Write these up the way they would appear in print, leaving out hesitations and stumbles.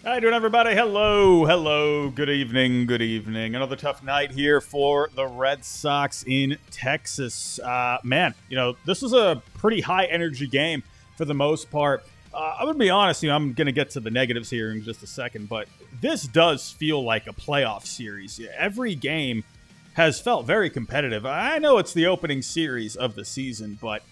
How you doing, everybody? Hello. Good evening. Another tough night here for the Red Sox in Texas. Man, this was a pretty high-energy game for the most part. I'm going to be honest, I'm going to get to the negatives here in just a second, but this does feel like a playoff series. Every game has felt very competitive. I know it's the opening series of the season, but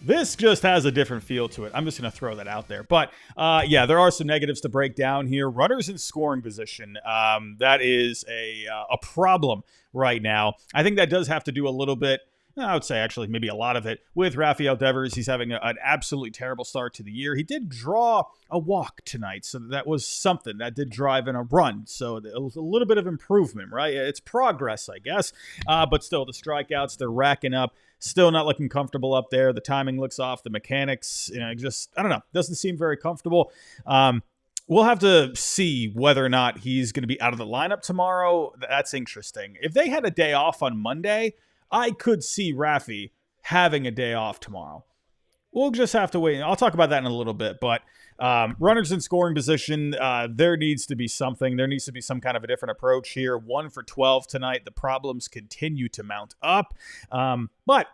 this just has a different feel to it. I'm just going to throw that out there. But, there are some negatives to break down here. Runners in scoring position, that is a problem right now. I think that does have to do a little bit, I would say actually maybe a lot of it, with Rafael Devers. He's having an absolutely terrible start to the year. He did draw a walk tonight, so that was something. That did drive in a run, so it was a little bit of improvement, right? It's progress, I guess. But still, the strikeouts, they're racking up. Still not looking comfortable up there. The timing looks off. The mechanics, I don't know. Doesn't seem very comfortable. We'll have to see whether or not he's going to be out of the lineup tomorrow. That's interesting. If they had a day off on Monday, I could see Rafi having a day off tomorrow. We'll just have to wait. I'll talk about that in a little bit. But runners in scoring position, there needs to be something. There needs to be some kind of a different approach here. 1 for 12 tonight. The problems continue to mount up. But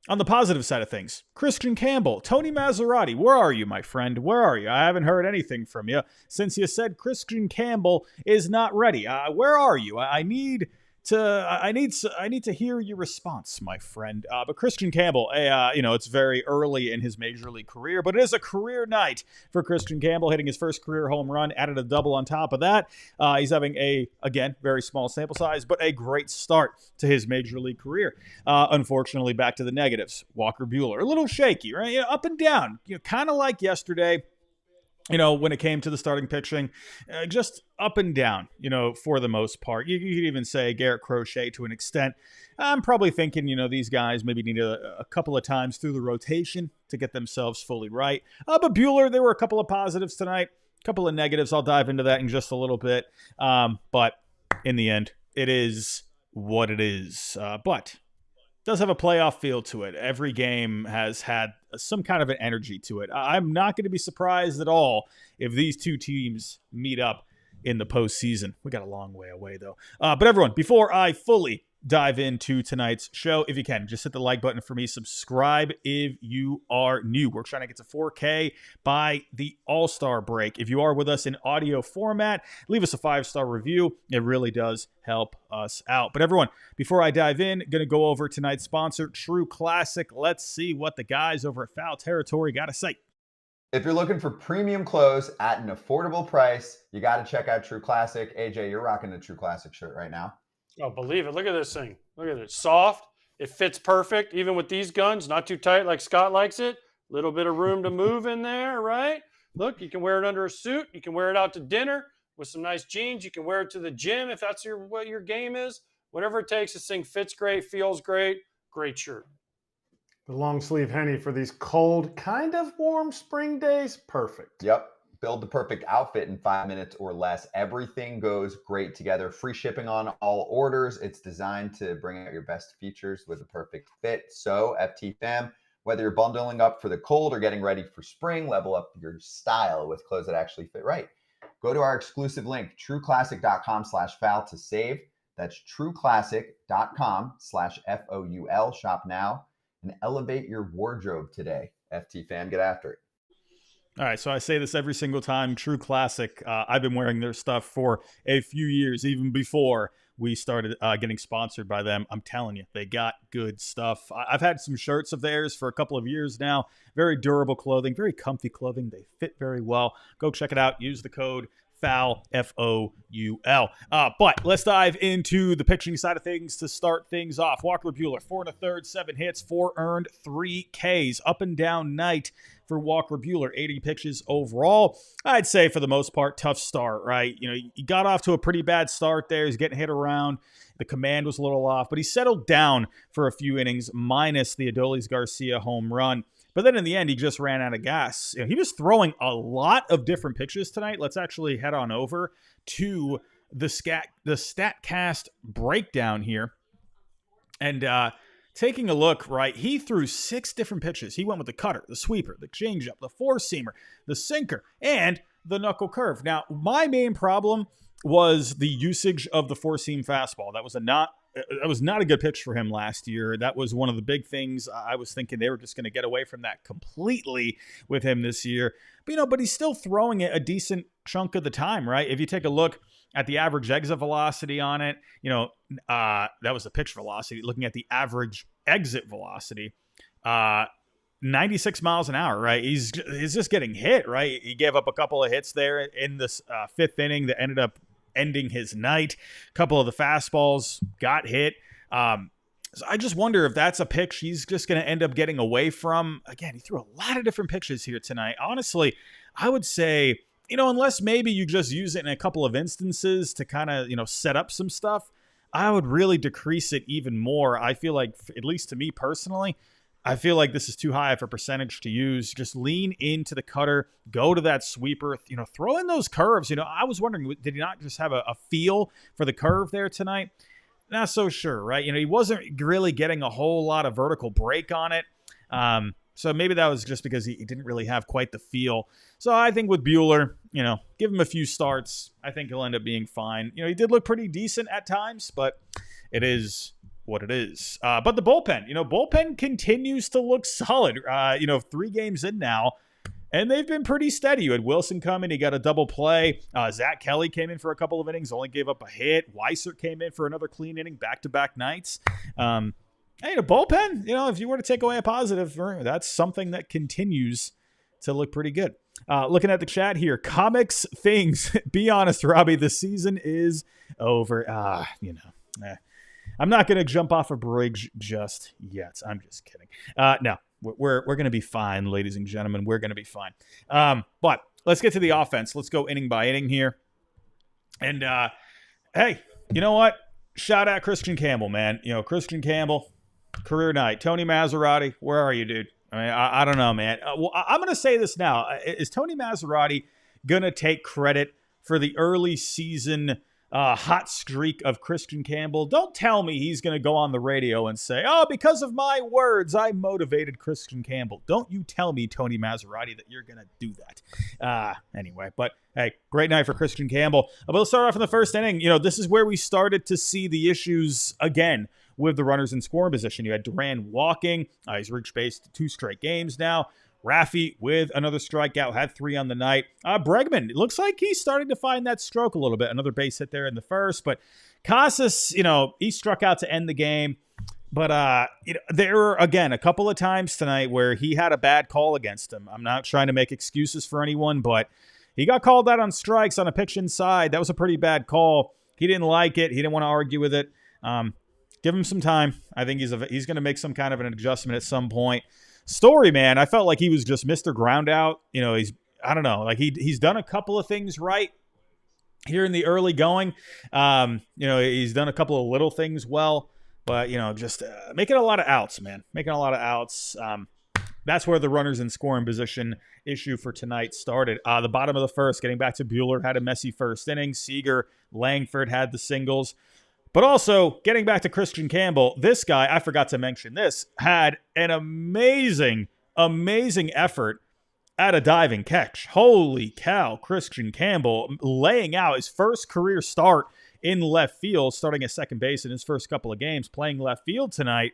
on the positive side of things, Kristian Campbell, Tony Maserati, where are you, my friend? Where are you? I haven't heard anything from you since you said Kristian Campbell is not ready. Where are you? I need to hear your response, my friend. But Kristian Campbell, it's very early in his major league career, but it is a career night for Kristian Campbell, hitting his first career home run, added a double on top of that. He's having again, very small sample size, but a great start to his major league career. Unfortunately, back to the negatives. Walker Buehler, a little shaky, right? Up and down, kind of like yesterday. When it came to the starting pitching, just up and down, for the most part. You could even say Garrett Crochet to an extent. I'm probably thinking, these guys maybe need a couple of times through the rotation to get themselves fully right. But Buehler, there were a couple of positives tonight, a couple of negatives. I'll dive into that in just a little bit. But in the end, it is what it is. But does have a playoff feel to it. Every game has had some kind of an energy to it. I'm not going to be surprised at all if these two teams meet up in the postseason. We got a long way away, though. But everyone, before I fully dive into tonight's show, if you can, just hit the like button for me. Subscribe if you are new. We're trying to get to 4K by the All-Star break. If you are with us in audio format, leave us a 5-star review. It really does help us out. But everyone, before I dive in, going to go over tonight's sponsor, True Classic. Let's see what the guys over at Foul Territory got to say. If you're looking for premium clothes at an affordable price, you got to check out True Classic. AJ, you're rocking the True Classic shirt right now. Oh, believe it. Look at this thing. Look at it. Soft. It fits perfect. Even with these guns, not too tight like Scott likes it. Little bit of room to move in there, right? Look, you can wear it under a suit. You can wear it out to dinner with some nice jeans. You can wear it to the gym if that's what your game is. Whatever it takes, this thing fits great, feels great. Great shirt. The long sleeve Henny for these cold, kind of warm spring days. Perfect. Yep. Build the perfect outfit in 5 minutes or less. Everything goes great together. Free shipping on all orders. It's designed to bring out your best features with a perfect fit. So, FT fam, whether you're bundling up for the cold or getting ready for spring, level up your style with clothes that actually fit right. Go to our exclusive link, trueclassic.com/foul to save. That's trueclassic.com/FOUL. Shop now and elevate your wardrobe today. FT fam, get after it. All right, so I say this every single time. True Classic, I've been wearing their stuff for a few years, even before we started getting sponsored by them. I'm telling you, they got good stuff. I've had some shirts of theirs for a couple of years now. Very durable clothing, very comfy clothing. They fit very well. Go check it out. Use the code FOUL, FOUL. But let's dive into the pitching side of things to start things off. Walker Buehler, 4 1/3, 7 hits, 4 earned, 3 Ks. Up and down night for Walker Buehler, 80 pitches overall. I'd say for the most part, tough start, right? He got off to a pretty bad start there. He's getting hit around. The command was a little off, but he settled down for a few innings, minus the Adolis Garcia home run. But then in the end, he just ran out of gas. He was throwing a lot of different pitches tonight. Let's actually head on over to the StatCast breakdown here. And taking a look, right, he threw 6 different pitches. He went with the cutter, the sweeper, the changeup, the four-seamer, the sinker, and the knuckle curve. Now, my main problem was the usage of the four-seam fastball. That was not a good pitch for him last year. That was one of the big things. I was thinking they were just going to get away from that completely with him this year. But he's still throwing it a decent chunk of the time, right? If you take a look at the average exit velocity on it, that was the pitch velocity. Looking at the average exit velocity, 96 miles an hour, right? He's just getting hit, right? He gave up a couple of hits there in this fifth inning that ended up ending his night. A couple of the fastballs got hit. So I just wonder if that's a pitch he's just going to end up getting away from. Again, he threw a lot of different pitches here tonight. Honestly, I would say, unless maybe you just use it in a couple of instances to kind of, set up some stuff, I would really decrease it even more. I feel like, at least to me personally, I feel like this is too high of a percentage to use. Just lean into the cutter, go to that sweeper, throw in those curves. I was wondering, did he not just have a feel for the curve there tonight? Not so sure, right? He wasn't really getting a whole lot of vertical break on it. So maybe that was just because he didn't really have quite the feel. So I think with Buehler, give him a few starts. I think he'll end up being fine. He did look pretty decent at times, but it is what it is. But the bullpen continues to look solid. 3 games in now, and they've been pretty steady. You had Wilson come in, he got a double play. Zach Kelly came in for a couple of innings, only gave up a hit. Weiser came in for another clean inning, back-to-back nights. Hey, the bullpen, if you were to take away a positive, that's something that continues to look pretty good. Looking at the chat here, comics things. Be honest, Robbie, the season is over. I'm not going to jump off a bridge just yet. I'm just kidding. No, we're going to be fine, ladies and gentlemen. We're going to be fine. But let's get to the offense. Let's go inning by inning here. And, hey, you know what? Shout out Kristian Campbell, man. Kristian Campbell, career night. Tony Maserati, where are you, dude? I don't know, man. Well, I'm going to say this now. Is Tony Maserati going to take credit for the early season hot streak of Kristian Campbell? Don't tell me he's going to go on the radio and say, because of my words, I motivated Kristian Campbell. Don't you tell me, Tony Maserati, that you're going to do that. Anyway, but hey, great night for Kristian Campbell. But let's start off in the first inning. This is where we started to see the issues again with the runners in scoring position. You had Duran walking. He's reached base 2 straight games now. Raffy with another strikeout, had 3 on the night. Bregman, it looks like he's starting to find that stroke a little bit. Another base hit there in the first. But Casas, he struck out to end the game. But there were, again, a couple of times tonight where he had a bad call against him. I'm not trying to make excuses for anyone, but he got called out on strikes on a pitch inside. That was a pretty bad call. He didn't like it. He didn't want to argue with it. Give him some time. I think he's going to make some kind of an adjustment at some point. Story, man, I felt like he was just Mr. Ground Out. I don't know, like he's done a couple of things right here in the early going. He's done a couple of little things well, but just making a lot of outs, man. Making a lot of outs. That's where the runners in scoring position issue for tonight started. The bottom of the first, getting back to Buehler, had a messy first inning. Seager, Langford had the singles. But also, getting back to Kristian Campbell, this guy, I forgot to mention this, had an amazing effort at a diving catch. Holy cow, Kristian Campbell laying out his first career start in left field, starting at second base in his first couple of games, playing left field tonight.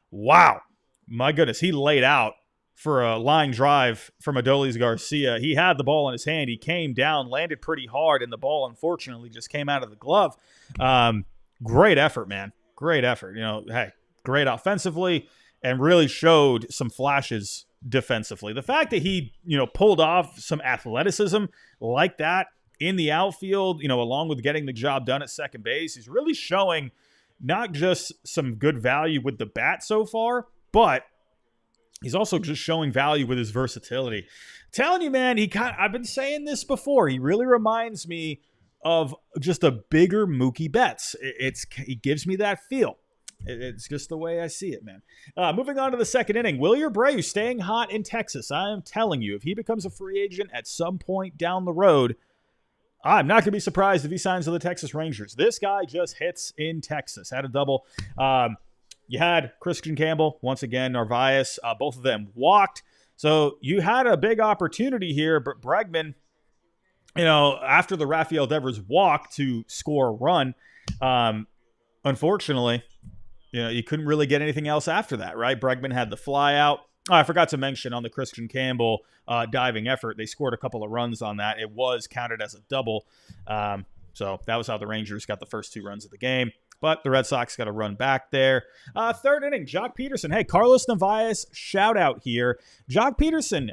Wow. My goodness, he laid out for a line drive from Adolis Garcia. He had the ball in his hand. He came down, landed pretty hard, and the ball, unfortunately, just came out of the glove. Great effort, man. Great effort. Hey, great offensively and really showed some flashes defensively. The fact that he, pulled off some athleticism like that in the outfield, along with getting the job done at second base, he's really showing not just some good value with the bat so far, but he's also just showing value with his versatility. I'm telling you, man, I've been saying this before. He really reminds me of just a bigger Mookie Betts. He gives me that feel. It's just the way I see it, man. Moving on to the second inning, Wilyer Abreu staying hot in Texas. I am telling you, if he becomes a free agent at some point down the road, I'm not going to be surprised if he signs to the Texas Rangers. This guy just hits in Texas. Had a double. You had Kristian Campbell, once again, Narvaez. Both of them walked. So you had a big opportunity here, but Bregman, after the Rafael Devers walk to score a run, unfortunately, you couldn't really get anything else after that, right? Bregman had the fly out. Oh, I forgot to mention on the Kristian Campbell diving effort, they scored a couple of runs on that. It was counted as a double. So that was how the Rangers got the first 2 runs of the game. But the Red Sox got a run back there. Third inning, Jock Peterson. Hey, Carlos Narvaez, shout out here. Jock Peterson,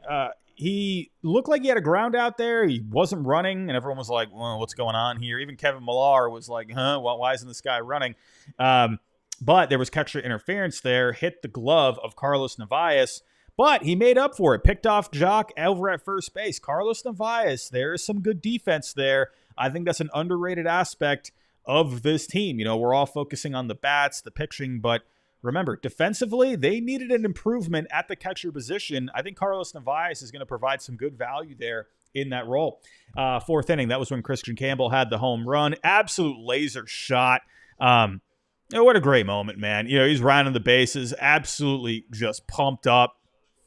he looked like he had a ground out there. He wasn't running, and everyone was like, well, what's going on here? Even Kevin Millar was like, well, why isn't this guy running? But there was catcher interference there, hit the glove of Carlos Narvaez, but he made up for it. Picked off Jock over at first base. Carlos Narvaez, there is some good defense there. I think that's an underrated aspect of this team. We're all focusing on the bats, the pitching, but remember, defensively, they needed an improvement at the catcher position. I think Carlos Narvaez is going to provide some good value there in that role. Fourth inning, that was when Kristian Campbell had the home run. Absolute laser shot. What a great moment, man. He's rounding the bases, absolutely just pumped up.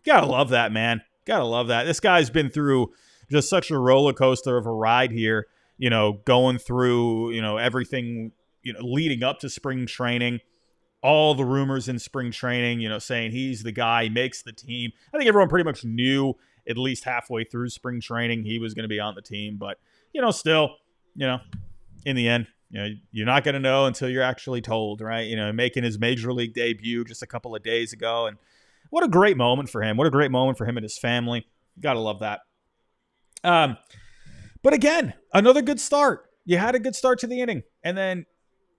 Gotta love that, man. Gotta love that. This guy's been through just such a roller coaster of a ride here, going through, everything, leading up to spring training, all the rumors in spring training, saying he's the guy, he makes the team. I think everyone pretty much knew at least halfway through spring training he was going to be on the team. But, still, in the end, you're not going to know until you're actually told, right? Making his major league debut just a couple of days ago. And what a great moment for him. What a great moment for him and his family. Got to love that. But again, another good start. You had a good start to the inning, and then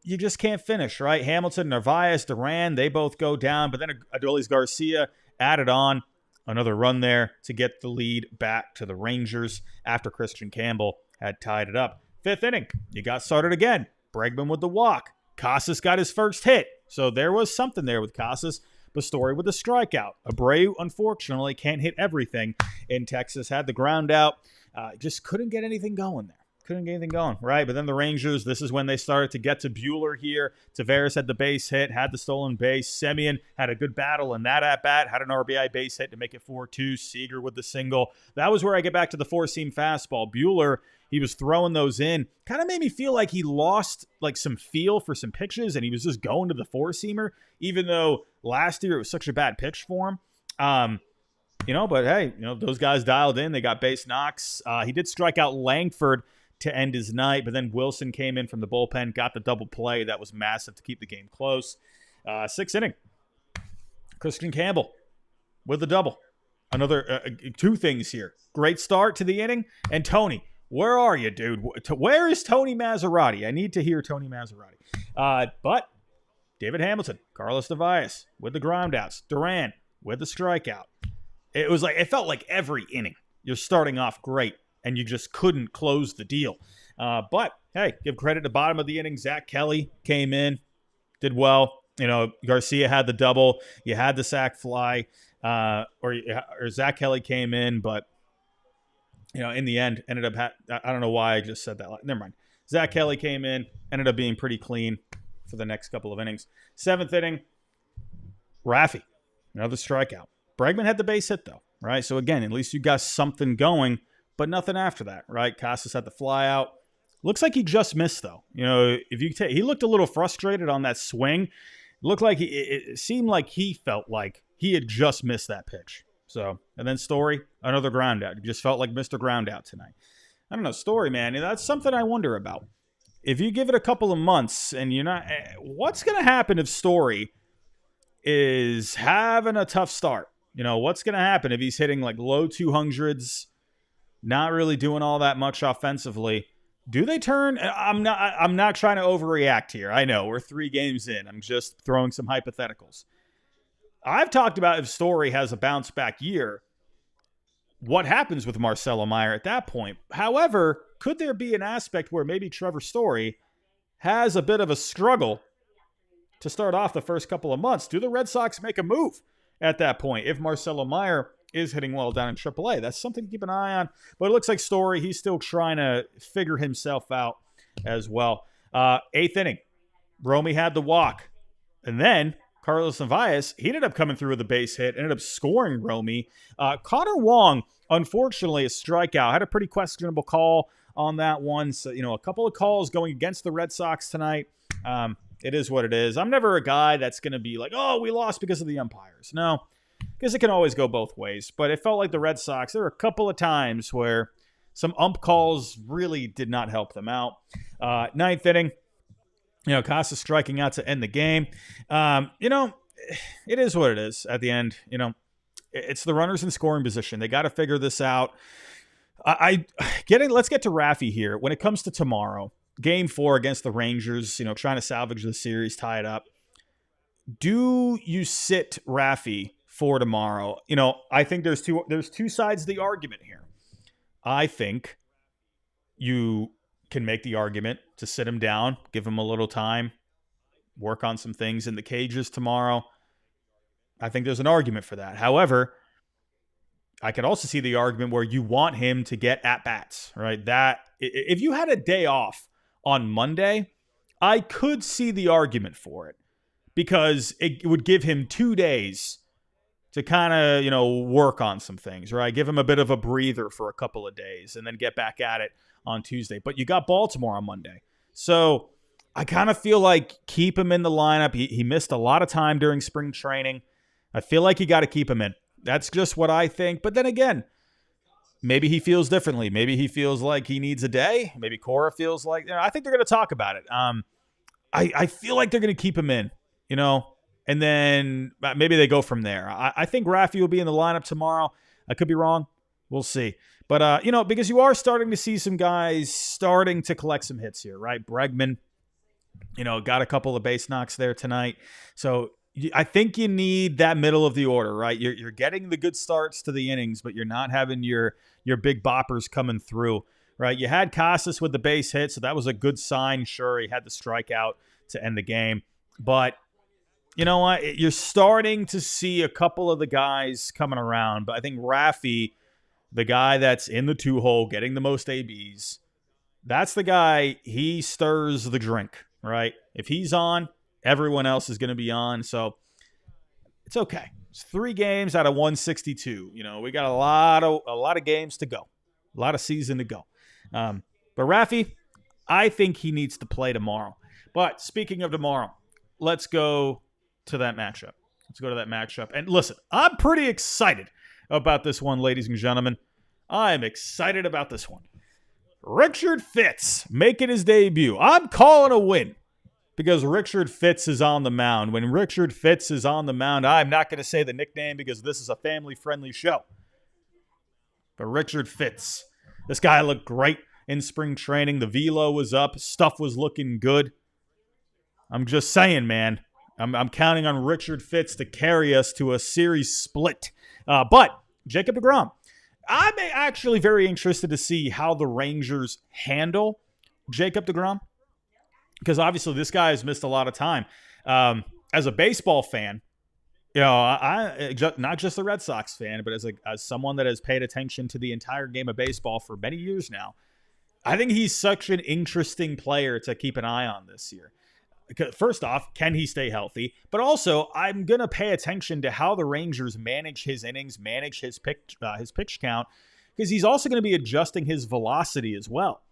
you just can't finish, right? Hamilton, Narvaez, Duran, they both go down, but then Adolis Garcia added on another run there to get the lead back to the Rangers after Kristian Campbell had tied it up. Fifth inning, you got started again. Bregman with the walk. Casas got his first hit, so there was something there with Casas. Story with the strikeout. Abreu, unfortunately, can't hit everything in Texas. Had the ground out. Just couldn't get anything going there. Couldn't get anything going, right? But then the Rangers, this is when they started to get to Buehler here. Tavares had the base hit, had the stolen base. Semien had a good battle in that at-bat, had an RBI base hit to make it 4-2. Seager with the single. That was where I get back to the four-seam fastball. Buehler, he was throwing those in. Kind of made me feel like he lost some feel for some pitches, and he was just going to the four-seamer, even though last year it was such a bad pitch for him. But hey, those guys dialed in. They got base knocks. He did strike out Langford to end his night, but then Wilson came in from the bullpen, got the double play. That was massive to keep the game close. Sixth inning, Kristian Campbell with the double. Another 2 things here. Great start to the inning. And Tony, where are you, dude? Where is Tony Maserati? I need to hear Tony Maserati. But David Hamilton, Carlos Narvaez with the ground outs, Duran with the strikeout. It felt like every inning you're starting off great, and you just couldn't close the deal. But, hey, give credit to bottom of the inning. Zach Kelly came in, did well. Garcia had the double. You had the sac fly. Or Zach Kelly came in, but, in the end, ended up I don't know why I just said that. Never mind. Zach Kelly came in, ended up being pretty clean for the next couple of innings. Seventh inning, Raffy, another strikeout. Bregman had the base hit, though, right? So, again, at least you got something going, but nothing after that, right? Casas had the fly out. Looks like he just missed, though. He looked a little frustrated on that swing. Looked like it seemed like he felt like he had just missed that pitch. So, and then Story, another ground out. He just felt like Mr. Ground Out tonight. I don't know, Story, man. That's something I wonder about. If you give it a couple of months and you're not, what's going to happen if Story is having a tough start? What's going to happen if he's hitting low 200s, not really doing all that much offensively? Do they turn? I'm not trying to overreact here. I know we're 3 games in. I'm just throwing some hypotheticals. I've talked about if Story has a bounce back year, what happens with Marcelo Meyer at that point? However, could there be an aspect where maybe Trevor Story has a bit of a struggle to start off the first couple of months? Do the Red Sox make a move at that point if Marcelo Meyer is hitting well down in AAA? That's something to keep an eye on. But it looks like Story, he's still trying to figure himself out as well. Eighth inning, Romy had the walk. And then Carlos Narvaez, he ended up coming through with a base hit, ended up scoring Romy. Connor Wong, unfortunately, a strikeout. Had a pretty questionable call on that one. So, a couple of calls going against the Red Sox tonight. It is what it is. I'm never a guy that's going to be like, oh, we lost because of the umpires. No, because it can always go both ways. But it felt like the Red Sox, there were a couple of times where some ump calls really did not help them out. Ninth inning, Casa striking out to end the game. It is what it is at the end. It's the runners in scoring position. They got to figure this out. Let's get to Raffy here. When it comes to tomorrow, Game 4 against the Rangers, trying to salvage the series, tie it up. Do you sit Raffy for tomorrow? I think there's two sides of the argument here. I think you can make the argument to sit him down, give him a little time, work on some things in the cages tomorrow. I think there's an argument for that. However, I could also see the argument where you want him to get at-bats, right? That if you had a day off on Monday, I could see the argument for it because it would give him 2 days to kind of, work on some things, right? Give him a bit of a breather for a couple of days and then get back at it on Tuesday. But you got Baltimore on Monday. So I kind of feel like keep him in the lineup. He missed a lot of time during spring training. I feel like you got to keep him in. That's just what I think. But then again, maybe he feels differently. Maybe he feels like he needs a day. Maybe Cora feels like, I think they're going to talk about it. I feel like they're going to keep him in, and then maybe they go from there. I think Raffy will be in the lineup tomorrow. I could be wrong. We'll see. But, because you are starting to see some guys starting to collect some hits here, right? Bregman, got a couple of base knocks there tonight. So I think you need that middle of the order, right? You're getting the good starts to the innings, but you're not having your big boppers coming through, right? You had Casas with the base hit, so that was a good sign. Sure, he had the strikeout to end the game. But you know what? You're starting to see a couple of the guys coming around. But I think Raffy, the guy that's in the 2-hole, getting the most ABs, that's the guy, he stirs the drink, right? If he's on, everyone else is going to be on, so it's okay. It's 3 games out of 162. We got a lot of games to go, a lot of season to go. But Raffy, I think he needs to play tomorrow. But speaking of tomorrow, let's go to that matchup. And listen, I'm pretty excited about this one, ladies and gentlemen. I'm excited about this one. Richard Fitz making his debut. I'm calling a win. Because Richard Fitz is on the mound. When Richard Fitz is on the mound, I'm not going to say the nickname because this is a family-friendly show. But Richard Fitz, this guy looked great in spring training. The velo was up. Stuff was looking good. I'm just saying, man. I'm counting on Richard Fitz to carry us to a series split. But Jacob deGrom, I'm actually very interested to see how the Rangers handle Jacob deGrom. Because obviously this guy has missed a lot of time. As a baseball fan, I not just a Red Sox fan, but as someone that has paid attention to the entire game of baseball for many years now, I think he's such an interesting player to keep an eye on this year. First off, can he stay healthy? But also, I'm going to pay attention to how the Rangers manage his innings, manage his pitch count, because he's also going to be adjusting his velocity as well.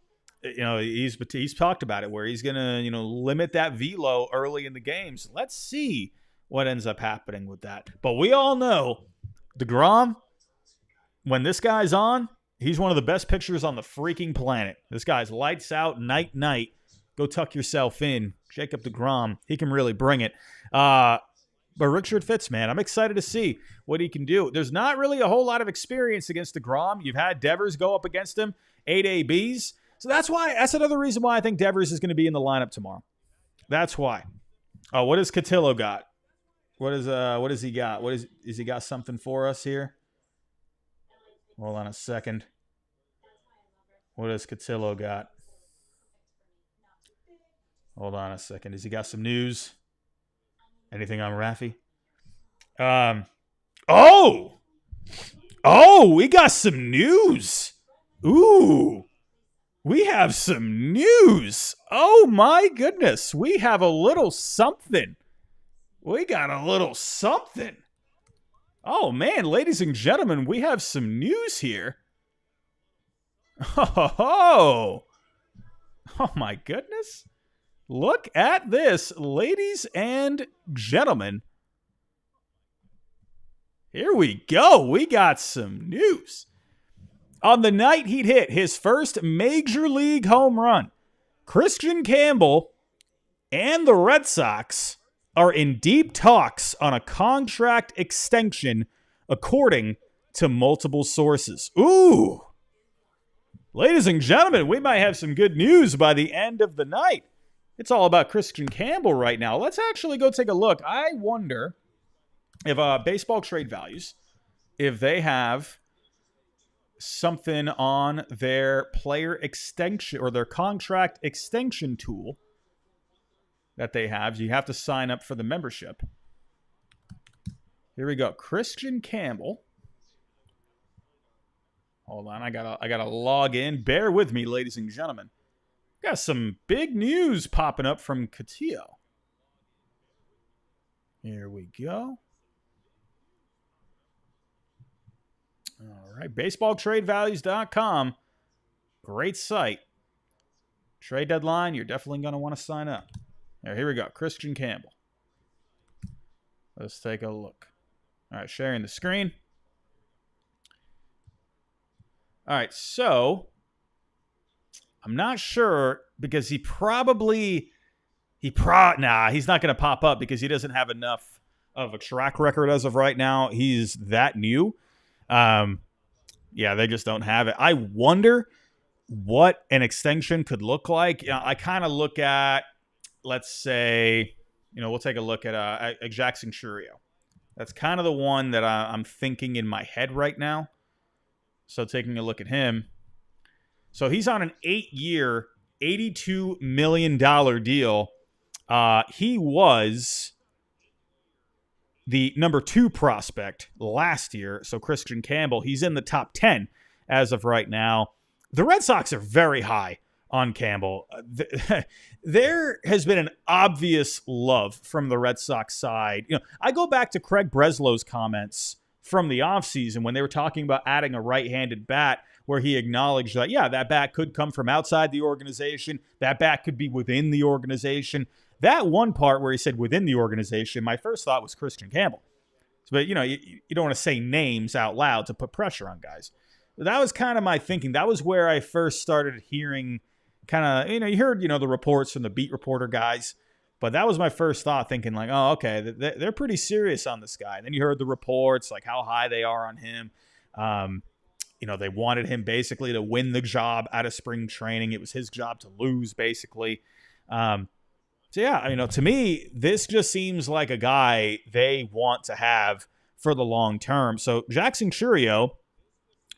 He's talked about it where he's going to, limit that velo early in the games. Let's see what ends up happening with that. But we all know deGrom, when this guy's on, he's one of the best pitchers on the freaking planet. This guy's lights out, night. Go tuck yourself in. Jacob deGrom, he can really bring it. But Richard Fitz, man, I'm excited to see what he can do. There's not really a whole lot of experience against deGrom. You've had Devers go up against him, 8 ABs. So that's another reason why I think Devers is going to be in the lineup tomorrow. That's why. What does Cotillo got? What does he got? Is he got something for us here? Hold on a second. What does Cotillo got? Hold on a second. Has he got some news? Anything on Raffy? We got some news. Ooh. We have some news. Oh, my goodness. We have a little something. We got a little something. Oh, man, ladies and gentlemen, we have some news here. Oh, oh my goodness. Look at this, ladies and gentlemen. Here we go. We got some news. On the night he'd hit his first major league home run, Kristian Campbell and the Red Sox are in deep talks on a contract extension, according to multiple sources. Ooh. Ladies and gentlemen, we might have some good news by the end of the night. It's all about Kristian Campbell right now. Let's actually go take a look. I wonder if Baseball Trade Values, if they have something on their player extension or their contract extension tool that they have. You have to sign up for the membership. Here we go. Kristian Campbell. Hold on, I gotta log in. Bear with me, ladies and gentlemen. Got some big news popping up from Catillo. Here we go. All right, baseballtradevalues.com. Great site. Trade deadline, you're definitely going to want to sign up. Here we go. Kristian Campbell. Let's take a look. All right, sharing the screen. All right, so I'm not sure because he's not going to pop up because he doesn't have enough of a track record as of right now. He's that new. They just don't have it. I wonder what an extension could look like. You know, I kind of look at, let's say, we'll take a look at Jackson Churio. That's kind of the one that I'm thinking in my head right now. So taking a look at him. So he's on an 8-year, $82 million deal. He was the number 2 prospect last year. So Kristian Campbell, he's in the top 10 as of right now. The Red Sox are very high on Campbell. There has been an obvious love from the Red Sox side. I go back to Craig Breslow's comments from the offseason when they were talking about adding a right-handed bat, where he acknowledged that, that bat could come from outside the organization. That bat could be within the organization. That one part where he said within the organization, my first thought was Kristian Campbell. But, you don't want to say names out loud to put pressure on guys. That was kind of my thinking. That was where I first started hearing kind of, you heard, the reports from the beat reporter guys. But that was my first thought, thinking like, oh, okay, they're pretty serious on this guy. And then you heard the reports, like how high they are on him. They wanted him basically to win the job out of spring training. It was his job to lose, basically. To me, this just seems like a guy they want to have for the long term. So Jackson Churio,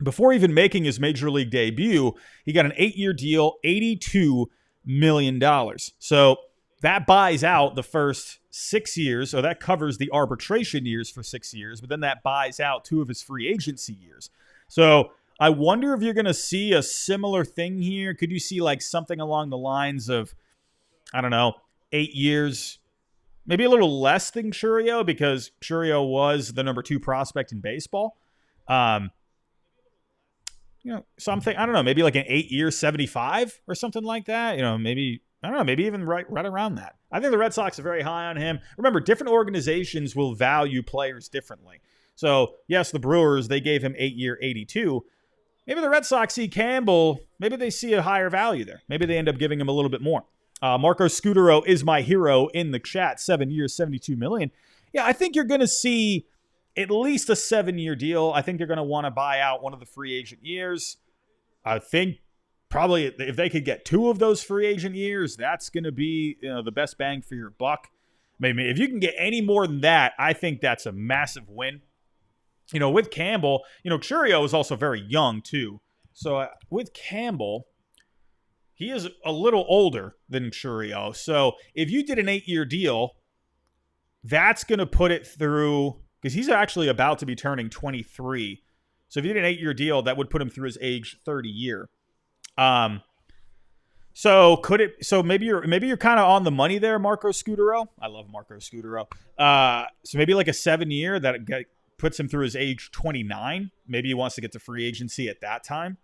before even making his major league debut, he got an 8-year deal, $82 million. So that buys out the first 6 years, so that covers the arbitration years for 6 years, but then that buys out 2 of his free agency years. So I wonder if you're going to see a similar thing here. Could you see like something along the lines of, 8 years, maybe a little less than Churio, because Churio was the number 2 prospect in baseball. Something, maybe like an 8-year 75 or something like that. Maybe even right around that. I think the Red Sox are very high on him. Remember, different organizations will value players differently. So, yes, the Brewers, they gave him 8-year 82. Maybe the Red Sox see Campbell. Maybe they see a higher value there. Maybe they end up giving him a little bit more. Marco Scudero is my hero in the chat. 7 years, $72 million. Yeah, I think you're going to see at least a 7-year deal. I think they're going to want to buy out one of the free agent years. I think probably if they could get 2 of those free agent years, that's going to be the best bang for your buck. Maybe if you can get any more than that, I think that's a massive win. With Campbell, Churio is also very young too. So with Campbell, he is a little older than Churio. So if you did an 8-year deal, that's going to put it through, because he's actually about to be turning 23. So if you did an 8-year deal, that would put him through his age 30 year. So maybe you're kind of on the money there, Marco Scudero. I love Marco Scudero. So maybe like a 7-year that puts him through his age 29. Maybe he wants to get to free agency at that time.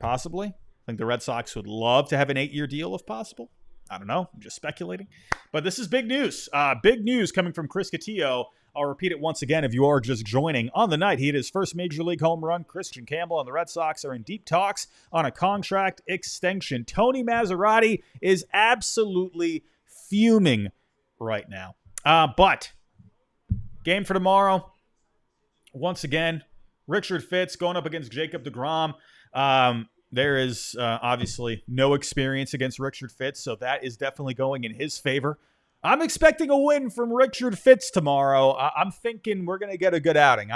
Possibly. I think the Red Sox would love to have an 8-year deal if possible. I don't know. I'm just speculating. But this is big news. Big news coming from Chris Castillo. I'll repeat it once again if you are just joining. On the night he hit his first Major League home run, Kristian Campbell and the Red Sox are in deep talks on a contract extension. Tony Maserati is absolutely fuming right now. But game for tomorrow, once again, Richard Fitts going up against Jacob deGrom. There is obviously no experience against Richard Fitts, so that is definitely going in his favor. I'm expecting a win from Richard Fitts tomorrow. I'm thinking we're going to get a good outing.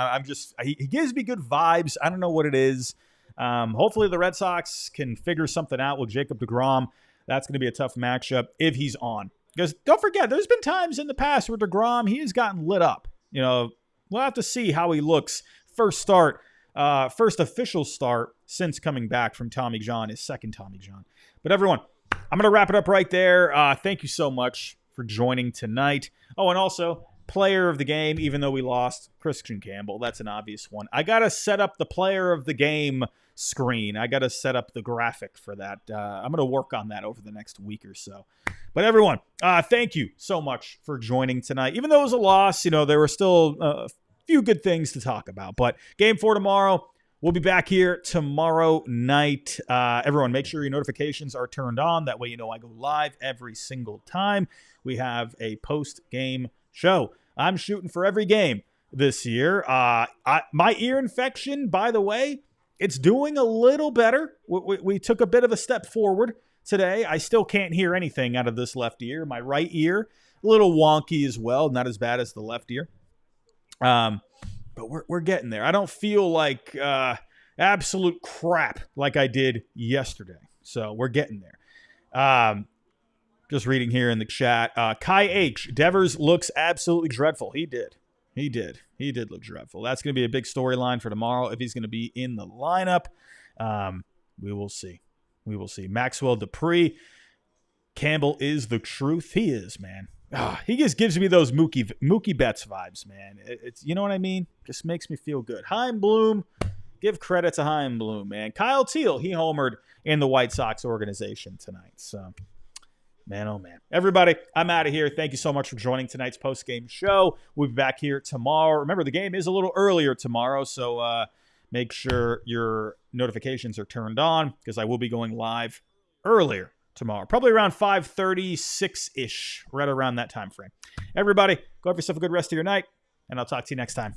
He gives me good vibes. I don't know what it is. Hopefully the Red Sox can figure something out with Jacob deGrom. That's going to be a tough matchup if he's on. Because don't forget, there's been times in the past where deGrom, he has gotten lit up. You know, we'll have to see how he looks. First official start since coming back from Tommy John, his second Tommy John. But everyone, I'm going to wrap it up right there. Thank you so much for joining tonight. Oh, and also, player of the game, even though we lost, Kristian Campbell. That's an obvious one. I got to set up the player of the game screen. I got to set up the graphic for that. I'm going to work on that over the next week or so. But everyone, thank you so much for joining tonight. Even though it was a loss, you know, there were still a few good things to talk about. But game 4 tomorrow. We'll be back here tomorrow night. Everyone, make sure your notifications are turned on. That way you know I go live every single time we have a post-game show. I'm shooting for every game this year. My ear infection, by the way, it's doing a little better. We took a bit of a step forward today. I still can't hear anything out of this left ear. My right ear, a little wonky as well. Not as bad as the left ear. But we're getting there. I don't feel like absolute crap like I did yesterday. So we're getting there. Just reading here in the chat. Kai H. Devers looks absolutely dreadful. He did. He did look dreadful. That's going to be a big storyline for tomorrow if he's going to be in the lineup. We will see. Maxwell Dupree. Campbell is the truth. He is, man. He just gives me those Mookie Betts vibes, man. It's, you know what I mean? Just makes me feel good. Chaim Bloom, give credit to Chaim Bloom, man. Kyle Teal, he homered in the White Sox organization tonight. So, man, oh, man. Everybody, I'm out of here. Thank you so much for joining tonight's post-game show. We'll be back here tomorrow. Remember, the game is a little earlier tomorrow, so make sure your notifications are turned on because I will be going live earlier tomorrow, probably around 5:36-ish, right around that time frame. Everybody, go have yourself a good rest of your night, and I'll talk to you next time.